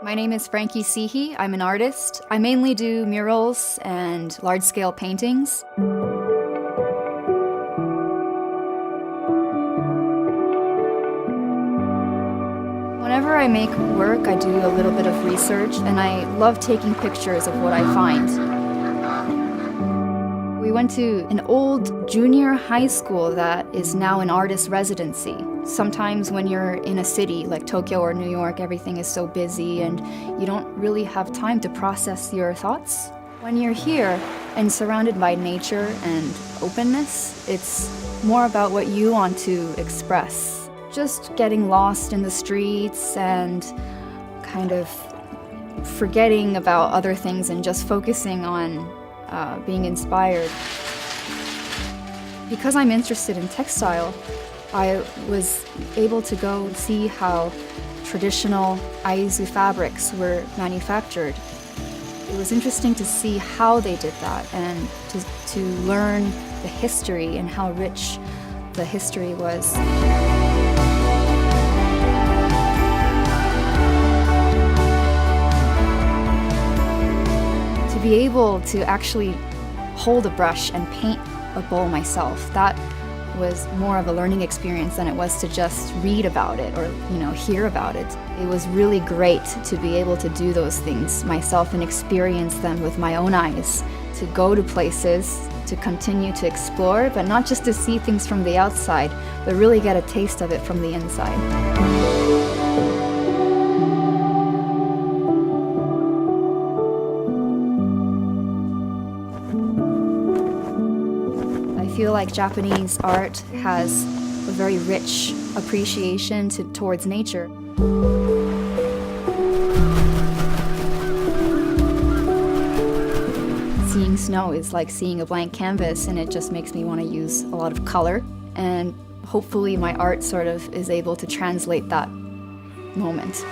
My name is Frankie Sihi. I'm an artist. I mainly do murals and large-scale paintings. Whenever I make work, I do a little bit of research, and I love taking pictures of what I find. We went to an old junior high school that is now an artist residency. Sometimes when you're in a city like Tokyo or New York, everything is so busy and you don't really have time to process your thoughts. When you're here and surrounded by nature and openness, it's more about what you want to express. Just getting lost in the streets and kind of forgetting about other things and just focusing on being inspired. Because I'm interested in textile, I was able to go see how traditional aizu fabrics were manufactured. It was interesting to see how they did that and to learn the history and how rich the history was. To be able to actually hold a brush and paint a bowl myself, that was more of a learning experience than it was to just read about it or, hear about it. It was really great to be able to do those things myself and experience them with my own eyes, to go to places, to continue to explore, but not just to see things from the outside, but really get a taste of it from the inside. I feel like Japanese art has a very rich appreciation towards nature. Seeing snow is like seeing a blank canvas, and it just makes me want to use a lot of color. And hopefully my art sort of is able to translate that moment.